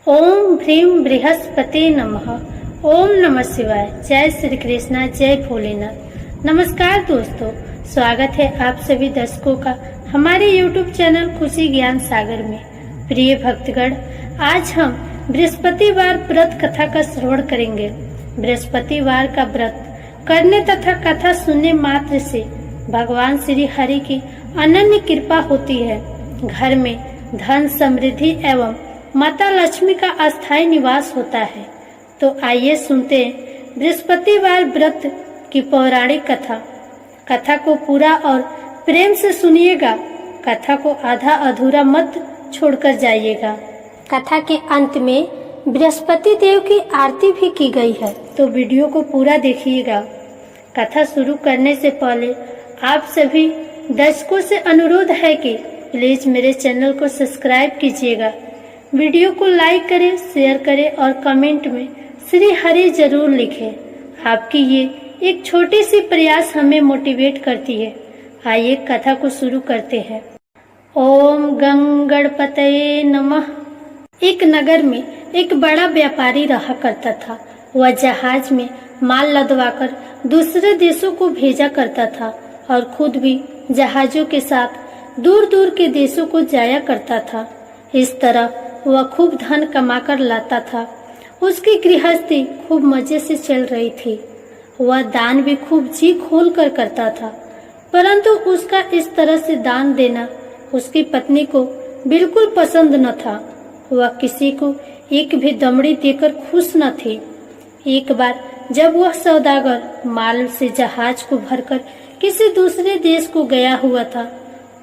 ओम भ्रीम बृहस्पति नमः। ओम नमः शिवाय। जय श्री कृष्णा, जय भोलेनाथ। नमस्कार दोस्तों, स्वागत है आप सभी दर्शकों का हमारे YouTube चैनल खुशी ज्ञान सागर में। प्रिय भक्तगण, आज हम बृहस्पतिवार व्रत कथा का श्रवण करेंगे। बृहस्पतिवार का व्रत करने तथा कथा सुनने मात्र से भगवान श्री हरि की अनन्य कृपा होती है। घर में धन समृद्धि एवं माता लक्ष्मी का अस्थायी निवास होता है। तो आइए सुनते हैं बृहस्पतिवार व्रत की पौराणिक कथा। कथा को पूरा और प्रेम से सुनिएगा। कथा को आधा अधूरा मत छोड़कर जाइएगा। कथा के अंत में बृहस्पति देव की आरती भी की गई है, तो वीडियो को पूरा देखिएगा। कथा शुरू करने से पहले आप सभी दर्शकों से अनुरोध है कि प्लीज मेरे चैनल को सब्सक्राइब कीजिएगा, वीडियो को लाइक करें, शेयर करें और कमेंट में श्री हरि जरूर लिखें। आपकी ये एक छोटी सी प्रयास हमें मोटिवेट करती है। आइए कथा को शुरू करते हैं। ओम गंगणपतये नमः। एक नगर में एक बड़ा व्यापारी रहा करता था। वह जहाज में माल लदवाकर दूसरे देशों को भेजा करता था और खुद भी जहाजों के साथ दूर दूर के देशों को जाया करता था। इस तरह वह खूब धन कमाकर लाता था। उसकी गृहस्थी खूब मजे से चल रही थी। वह दान भी खूब जी खोल कर करता था, परंतु उसका इस तरह से दान देना उसकी पत्नी को बिल्कुल पसंद न था। वह किसी को एक भी दमड़ी देकर खुश न थी। एक बार जब वह सौदागर माल से जहाज को भरकर किसी दूसरे देश को गया हुआ था,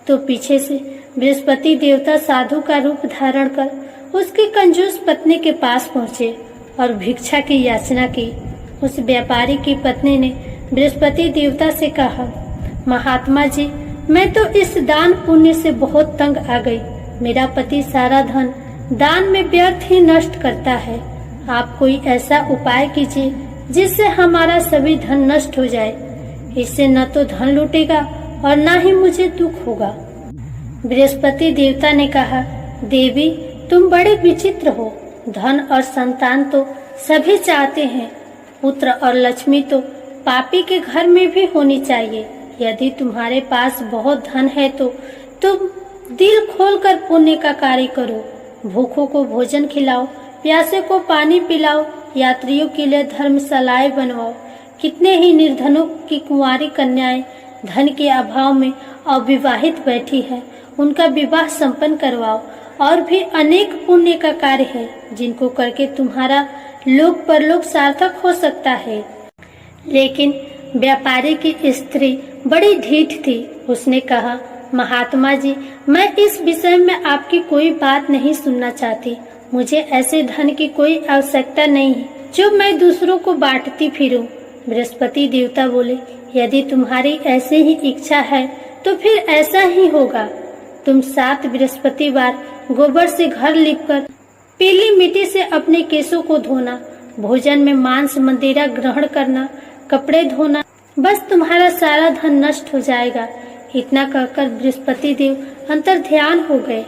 तो पीछे से बृहस्पति देवता साधु का रूप धारण कर उसकी कंजूस पत्नी के पास पहुँचे और भिक्षा की याचना की। उस व्यापारी की पत्नी ने बृहस्पति देवता से कहा, महात्मा जी, मैं तो इस दान पुण्य से बहुत तंग आ गई। मेरा पति सारा धन दान में व्यर्थ ही नष्ट करता है। आप कोई ऐसा उपाय कीजिए जिससे हमारा सभी धन नष्ट हो जाए। इससे न तो धन लूटेगा और न ही मुझे दुख होगा। बृहस्पति देवता ने कहा, देवी, तुम बड़े विचित्र हो। धन और संतान तो सभी चाहते हैं। पुत्र और लक्ष्मी तो पापी के घर में भी होनी चाहिए। यदि तुम्हारे पास बहुत धन है तो तुम दिल खोलकर पुण्य का कार्य करो। भूखों को भोजन खिलाओ, प्यासे को पानी पिलाओ, यात्रियों के लिए धर्मशालाएं बनवाओ। कितने ही निर्धनों की कुंवारी कन्याएं धन के अभाव में अविवाहित बैठी है, उनका विवाह संपन्न करवाओ। और भी अनेक पुण्य का कार्य है जिनको करके तुम्हारा लोक परलोक सार्थक हो सकता है। लेकिन व्यापारी की स्त्री बड़ी ढीठ थी। उसने कहा, महात्मा जी, मैं इस विषय में आपकी कोई बात नहीं सुनना चाहती। मुझे ऐसे धन की कोई आवश्यकता नहीं है जो मैं दूसरों को बांटती फिरूं। बृहस्पति देवता बोले, यदि तुम्हारी ऐसी ही इच्छा है तो फिर ऐसा ही होगा। तुम 7 बृहस्पतिवार गोबर से घर लीपकर पीली मिट्टी से अपने केशों को धोना, भोजन में मांस मदिरा ग्रहण करना, कपड़े धोना, बस तुम्हारा सारा धन नष्ट हो जाएगा। इतना कहकर बृहस्पति देव अंतर ध्यान हो गए।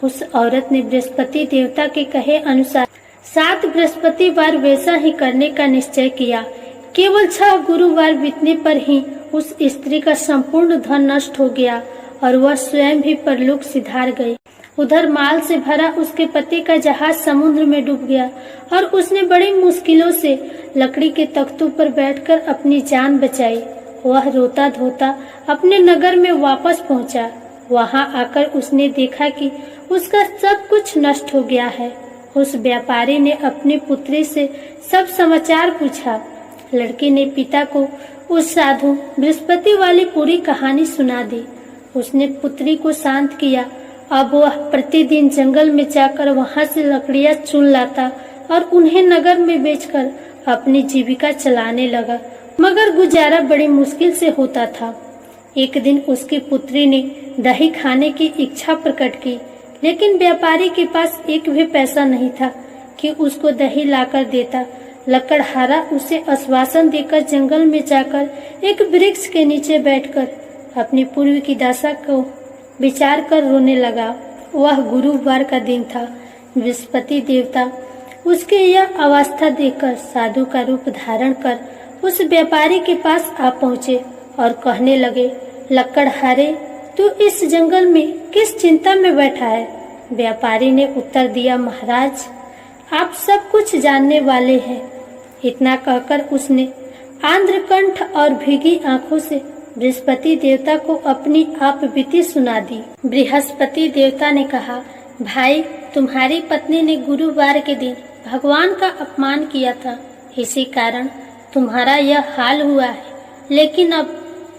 उस औरत ने बृहस्पति देवता के कहे अनुसार 7 बृहस्पतिवार वैसा ही करने का निश्चय किया। केवल 6 गुरुवार बीतने पर ही उस स्त्री का संपूर्ण धन नष्ट हो गया और वह स्वयं भी परलोक सिधार गई। उधर माल से भरा उसके पति का जहाज समुद्र में डूब गया और उसने बड़ी मुश्किलों से लकड़ी के तख्तों पर बैठकर अपनी जान बचाई। वह रोता धोता अपने नगर में वापस पहुंचा। वहां आकर उसने देखा कि उसका सब कुछ नष्ट हो गया है। उस व्यापारी ने अपनी पुत्री से सब समाचार पूछा। लड़की ने पिता को उस साधु बृहस्पति वाली पूरी कहानी सुना दी। उसने पुत्री को शांत किया। अब वह प्रतिदिन जंगल में जाकर वहां से लकड़ियां चुन लाता और उन्हें नगर में बेचकर अपनी जीविका चलाने लगा, मगर गुजारा बड़ी मुश्किल से होता था। एक दिन उसकी पुत्री ने दही खाने की इच्छा प्रकट की, लेकिन व्यापारी के पास एक भी पैसा नहीं था कि उसको दही लाकर देता। लकड़हारा उसे आश्वासन देकर जंगल में जाकर एक वृक्ष के नीचे बैठकर अपनी पूर्व की दशा को विचार कर रोने लगा। वह गुरुवार का दिन था। बृहस्पति देवता उसके यह अवस्था देखकर साधु का रूप धारण कर उस व्यापारी के पास आ पहुँचे और कहने लगे, लकड़हारे, तू इस जंगल में किस चिंता में बैठा है? व्यापारी ने उत्तर दिया, महाराज, आप सब कुछ जानने वाले हैं। इतना कहकर उसने आंध्रकंठ और भीगी आंखों से बृहस्पति देवता को अपनी आप बीती सुना दी। बृहस्पति देवता ने कहा, भाई, तुम्हारी पत्नी ने गुरुवार के दिन भगवान का अपमान किया था, इसी कारण तुम्हारा यह हाल हुआ है। लेकिन अब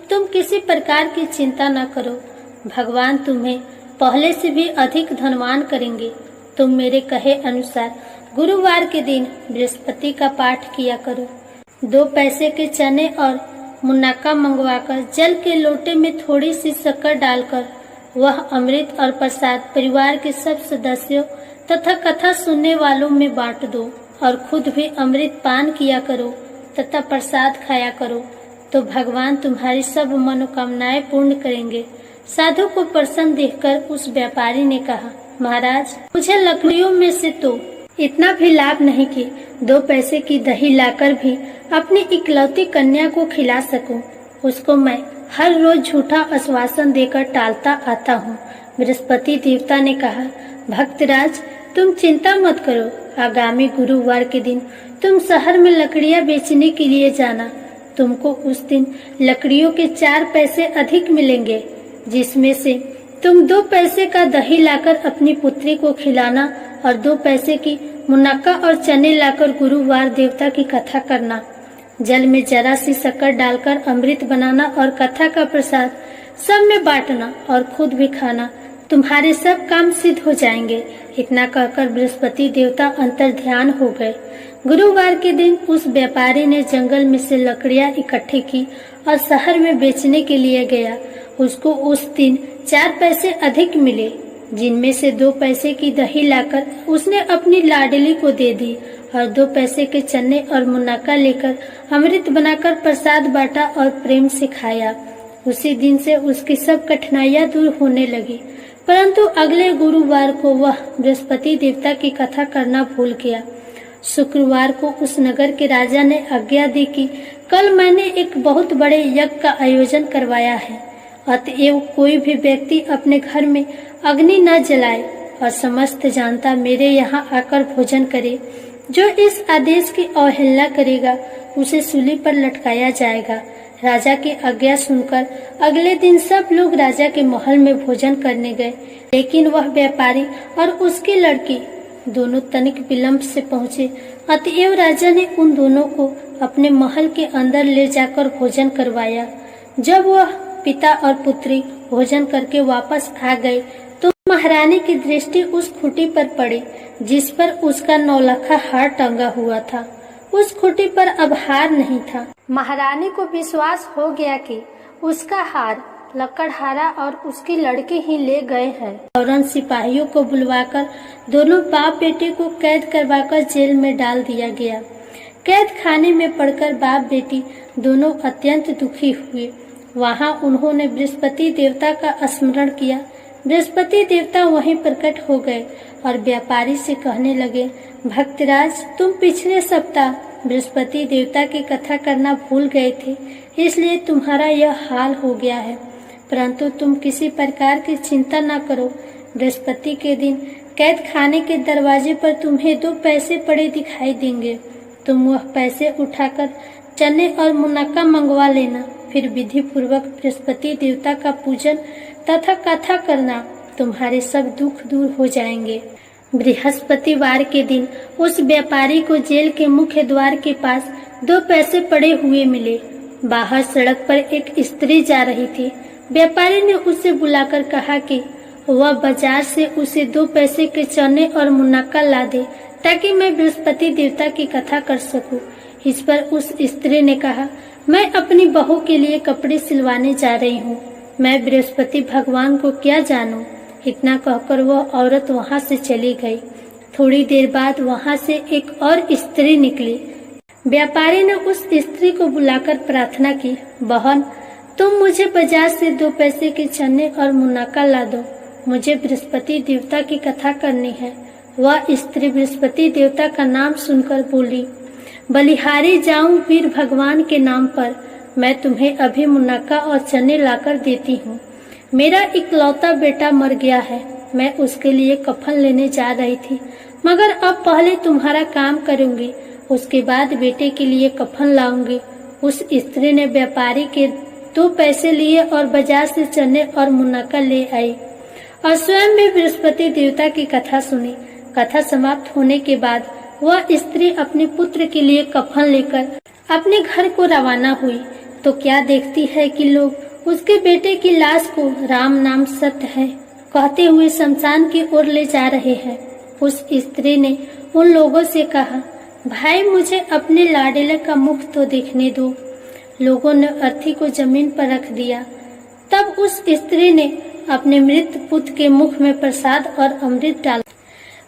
तुम किसी प्रकार की चिंता न करो, भगवान तुम्हें पहले से भी अधिक धनवान करेंगे। तुम मेरे कहे अनुसार गुरुवार के दिन बृहस्पति का पाठ किया करो। 2 पैसे के चने और मुनक्का मंगवाकर जल के लोटे में थोड़ी सी शक्कर डालकर वह अमृत और प्रसाद परिवार के सब सदस्यों तथा कथा सुनने वालों में बांट दो और खुद भी अमृत पान किया करो तथा प्रसाद खाया करो, तो भगवान तुम्हारी सब मनोकामनाएं पूर्ण करेंगे। साधु को प्रसन्न देखकर उस व्यापारी ने कहा, महाराज, मुझे लकड़ियों में से तो इतना भी लाभ नहीं कि 2 पैसे की दही लाकर भी अपनी इकलौती कन्या को खिला सकूं। उसको मैं हर रोज झूठा आश्वासन देकर टालता आता हूँ। बृहस्पति देवता ने कहा, भक्तराज, तुम चिंता मत करो। आगामी गुरुवार के दिन तुम शहर में लकड़ियाँ बेचने के लिए जाना। तुमको उस दिन लकड़ियों के 4 पैसे अधिक मिलेंगे, जिसमें से तुम 2 पैसे का दही लाकर अपनी पुत्री को खिलाना और 2 पैसे की मुनक्का और चने लाकर गुरुवार देवता की कथा करना। जल में जरा सी शक्कर डालकर अमृत बनाना और कथा का प्रसाद सब में बांटना और खुद भी खाना। तुम्हारे सब काम सिद्ध हो जाएंगे। इतना कहकर बृहस्पति देवता अंतर ध्यान हो गए। गुरुवार के दिन उस व्यापारी ने जंगल में से लकड़ियां इकट्ठी की और शहर में बेचने के लिए गया। उसको उस दिन 4 पैसे अधिक मिले, जिनमें से 2 पैसे की दही लाकर उसने अपनी लाडली को दे दी और 2 पैसे के चने और मुनक्का लेकर अमृत बनाकर प्रसाद बांटा और प्रेम से खाया। उसी दिन से उसकी सब कठिनाइयां दूर होने लगी। परंतु अगले गुरुवार को वह बृहस्पति देवता की कथा करना भूल गया। शुक्रवार को उस नगर के राजा ने आज्ञा दी कि कल मैंने एक बहुत बड़े यज्ञ का आयोजन करवाया है, अतएव कोई भी व्यक्ति अपने घर में अग्नि न जलाए और समस्त जनता मेरे यहाँ आकर भोजन करे। जो इस आदेश की अवहेलना करेगा उसे सूली पर लटकाया जाएगा। राजा की आज्ञा सुनकर अगले दिन सब लोग राजा के महल में भोजन करने गए, लेकिन वह व्यापारी और उसकी लड़की दोनों तनिक विलंब से पहुँचे। अतएव राजा ने उन दोनों को अपने महल के अंदर ले जाकर भोजन करवाया। जब वह पिता और पुत्री भोजन करके वापस आ गए तो महारानी की दृष्टि उस खूंटी पर पड़ी जिस पर उसका 9 लाखा हार टंगा हुआ था। उस खूंटी पर अब हार नहीं था। महारानी को विश्वास हो गया कि उसका हार लकड़हारा और उसकी लड़की ही ले गए हैं। फौरन सिपाहियों को बुलवाकर दोनों बाप बेटे को कैद करवाकर जेल में डाल दिया गया। कैद खाने में पड़कर बाप बेटी दोनों अत्यंत दुखी हुए। वहां उन्होंने बृहस्पति देवता का स्मरण किया। बृहस्पति देवता वहीं प्रकट हो गए और व्यापारी से कहने लगे, भक्तराज, तुम पिछले सप्ताह बृहस्पति देवता की कथा करना भूल गए थे, इसलिए तुम्हारा यह हाल हो गया है। परंतु तुम किसी प्रकार की चिंता न करो। बृहस्पति के दिन कैद खाने के दरवाजे पर तुम्हें 2 पैसे पड़े दिखाई देंगे। तुम वह पैसे उठाकर चने और मुनक्का मंगवा लेना। फिर विधि पूर्वक बृहस्पति देवता का पूजन तथा कथा करना। तुम्हारे सब दुख दूर हो जाएंगे। बृहस्पतिवार के दिन उस व्यापारी को जेल के मुख्य द्वार के पास 2 पैसे पड़े हुए मिले। बाहर सड़क पर एक स्त्री जा रही थी। व्यापारी ने उसे बुलाकर कहा कि वह बाजार से उसे 2 पैसे के चने और मुनक्का ला दे ताकि मैं बृहस्पति देवता की कथा कर सकूं। इस पर उस स्त्री ने कहा, मैं अपनी बहू के लिए कपड़े सिलवाने जा रही हूँ, मैं बृहस्पति भगवान को क्या जानूं। इतना कहकर वह औरत वहां से चली गई। थोड़ी देर बाद वहां से एक और स्त्री निकली। व्यापारी ने उस स्त्री को बुलाकर प्रार्थना की, बहन, तुम मुझे बाजार से 2 पैसे के चने और मुनक्का ला दो। मुझे बृहस्पति देवता की कथा करनी है। वह स्त्री बृहस्पति देवता का नाम सुनकर बोली, बलिहारी जाऊं वीर भगवान के नाम पर, मैं तुम्हें अभी मुनक्का और चने लाकर देती हूँ। मेरा इकलौता बेटा मर गया है, मैं उसके लिए कफन लेने जा रही थी, मगर अब पहले तुम्हारा काम करूंगी, उसके बाद बेटे के लिए कफन लाऊंगी। उस स्त्री ने व्यापारी के 2 पैसे लिए और बाजार से चने और मुनक्का ले आई और स्वयं भी बृहस्पति देवता की कथा सुनी। कथा समाप्त होने के बाद वह स्त्री अपने पुत्र के लिए कफन लेकर अपने घर को रवाना हुई तो क्या देखती है कि लोग उसके बेटे की लाश को राम नाम सत्य है कहते हुए शमशान की ओर ले जा रहे हैं। उस स्त्री ने उन लोगों से कहा, भाई मुझे अपने लाडले का मुख तो देखने दो। लोगों ने अर्थी को जमीन पर रख दिया। तब उस स्त्री ने अपने मृत पुत्र के मुख में प्रसाद और अमृत डाला।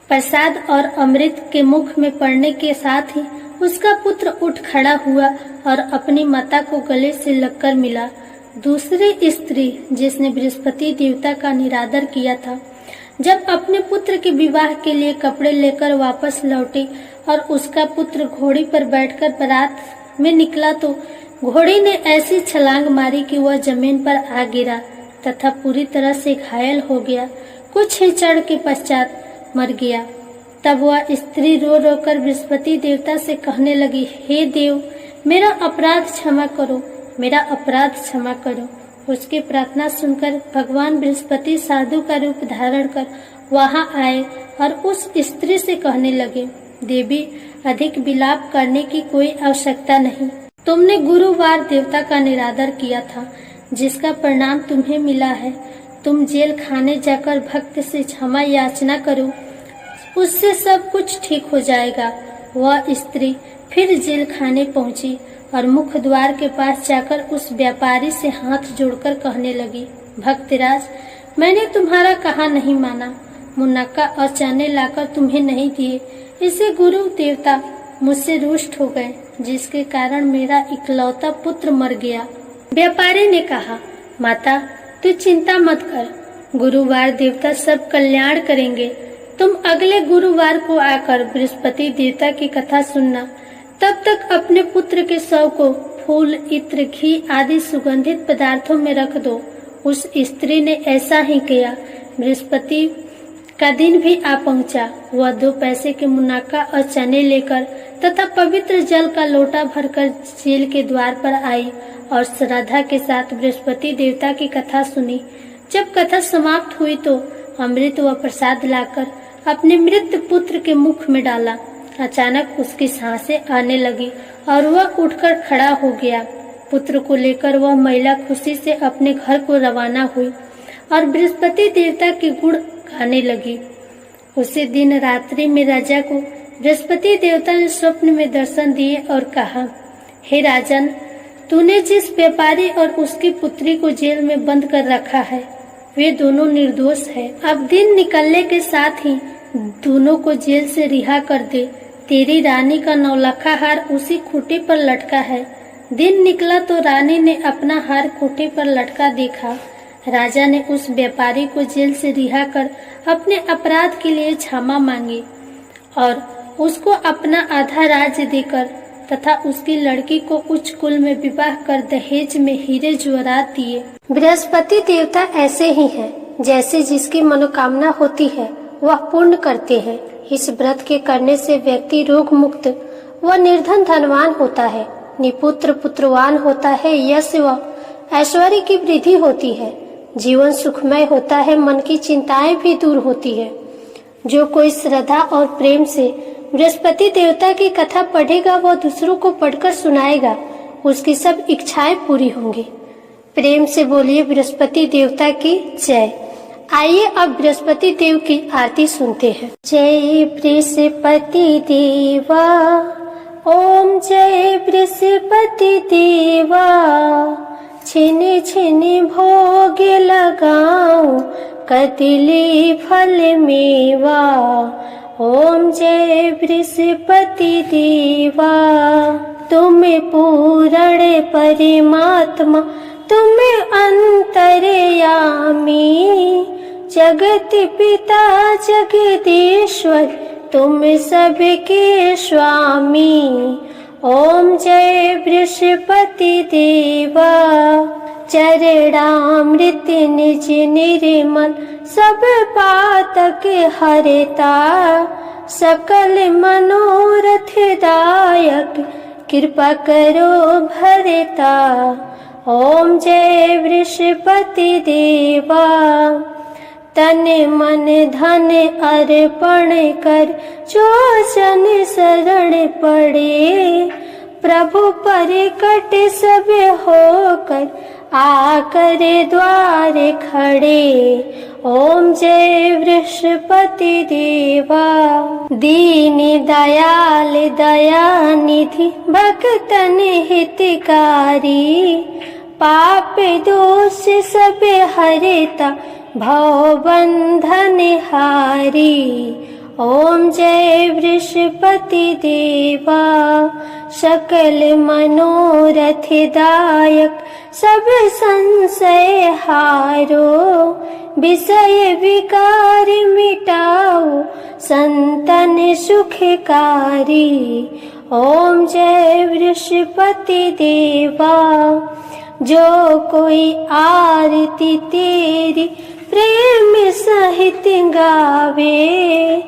प्रसाद और अमृत के मुख में पड़ने के साथ ही उसका पुत्र उठ खड़ा हुआ और अपनी माता को गले से लगकर मिला। दूसरी स्त्री जिसने बृहस्पति देवता का निरादर किया था, जब अपने पुत्र के विवाह के लिए कपड़े लेकर वापस लौटी और उसका पुत्र घोड़ी पर बैठकर बारात में निकला तो घोड़ी ने ऐसी छलांग मारी कि वह जमीन पर आ गिरा तथा पूरी तरह से घायल हो गया। कुछ ही क्षण के पश्चात मर गया। तब वह स्त्री रो रो कर बृहस्पति देवता से कहने लगी, हे देव, मेरा अपराध क्षमा करो, मेरा अपराध क्षमा करो। उसकी प्रार्थना सुनकर भगवान बृहस्पति साधु का रूप धारण कर वहां आए और उस स्त्री से कहने लगे, देवी, अधिक विलाप करने की कोई आवश्यकता नहीं। तुमने गुरुवार देवता का निरादर किया था, जिसका परिणाम तुम्हें मिला है। तुम जेल खाने जाकर भक्त से क्षमा याचना करो, उससे सब कुछ ठीक हो जाएगा। वह स्त्री फिर जेल खाने पहुंची और मुख्य द्वार के पास जाकर उस व्यापारी से हाथ जोड़कर कहने लगी, भक्तराज, मैंने तुम्हारा कहा नहीं माना, मुनक्का और चने लाकर तुम्हें नहीं दिए, इससे गुरु देवता मुझसे रुष्ट हो गए, जिसके कारण मेरा इकलौता पुत्र मर गया। व्यापारी ने कहा, माता, तू चिंता मत कर, गुरुवार देवता सब कल्याण करेंगे। तुम अगले गुरुवार को आकर बृहस्पति देवता की कथा सुनना। तब तक अपने पुत्र के शव को फूल, इत्र, घी आदि सुगंधित पदार्थों में रख दो। उस स्त्री ने ऐसा ही किया। बृहस्पति का दिन भी आ पहुंचा। वह 2 पैसे के मुनक्का और चने लेकर तथा पवित्र जल का लोटा भरकर जेल के द्वार पर आई और श्रद्धा के साथ बृहस्पति देवता की कथा सुनी। जब कथा समाप्त हुई तो अमृत व प्रसाद लाकर अपने मृत पुत्र के मुख में डाला। अचानक उसकी सांसें आने लगी और वह उठकर खड़ा हो गया। पुत्र को लेकर वह महिला खुशी से अपने घर को रवाना हुई और बृहस्पति देवता के गुण गाने लगी। उसी दिन रात्रि में राजा को बृहस्पति देवता ने स्वप्न में दर्शन दिए और कहा, हे राजन, तूने जिस व्यापारी और उसकी पुत्री को जेल में बंद कर रखा है, वे दोनों निर्दोष है। अब दिन निकलने के साथ ही दोनों को जेल से रिहा कर दे। तेरी रानी का 9 लाखा हार उसी खूंटे पर लटका है। दिन निकला तो रानी ने अपना हार खूंटे पर लटका देखा। राजा ने उस व्यापारी को जेल से रिहा कर अपने अपराध के लिए क्षमा मांगी और उसको अपना आधा राज्य देकर तथा उसकी लड़की को उच्च कुल में विवाह कर दहेज में हीरे जवाहरात दिए। बृहस्पति देवता ऐसे ही हैं, जैसे जिसकी मनोकामना होती है वह पूर्ण करते हैं। इस व्रत के करने से व्यक्ति रोग मुक्त व निर्धन धनवान होता है, निपुत्र पुत्रवान होता है, यश व ऐश्वर्य की वृद्धि होती है, जीवन सुखमय होता है, मन की चिंताएं भी दूर होती है। जो कोई श्रद्धा और प्रेम से बृहस्पति देवता की कथा पढ़ेगा वह दूसरों को पढ़कर सुनाएगा, उसकी सब इच्छाएं पूरी होंगी। प्रेम से बोलिए बृहस्पति देवता की जय। आइए अब बृहस्पति देव की आरती सुनते हैं। जय बृहस्पति देवा, ओम जय बृहस्पति देवा, छिन छिन भोग लगाऊं कदली फल मेवा। ओम जय बृहस्पति देवा, तुम पूर्ण परमात्मा, तुम अंतर्यामी, जगत पिता जगदीश्वर तुम सबके स्वामी। ओम जय बृहस्पति देवा। चरणामृत निज निर्मल सब पातक हरता। सकल मनोरथ दायक कृपा करो भरता। ओम जय बृहस्पति देवा। तन मन धन अर्पण कर जो जन शरण पड़े। प्रभु प्रकट सब होकर आकर द्वार खड़े। ओम जय बृहस्पति देवा। दीन दयाल दया निधि भक्तन हितकारी। पाप दोष सब हरता भव बंधन हारी। ओम जय बृहस्पति देवा। सकल मनोरथ दायक सब संशय हारो। विषय विकार मिटाओ संतन सुखकारी। ओम जय बृहस्पति देवा। जो कोई आरती तेरी प्रेम सहित गावे।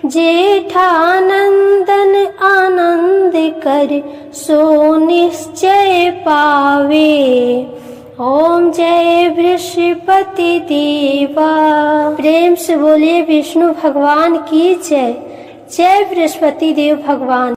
जेठानंदन आनंद कर सो निश्चय पावे। ओम जय बृहस्पति देवा। प्रेम से बोलिए विष्णु भगवान की जय। जय बृहस्पति देव भगवान।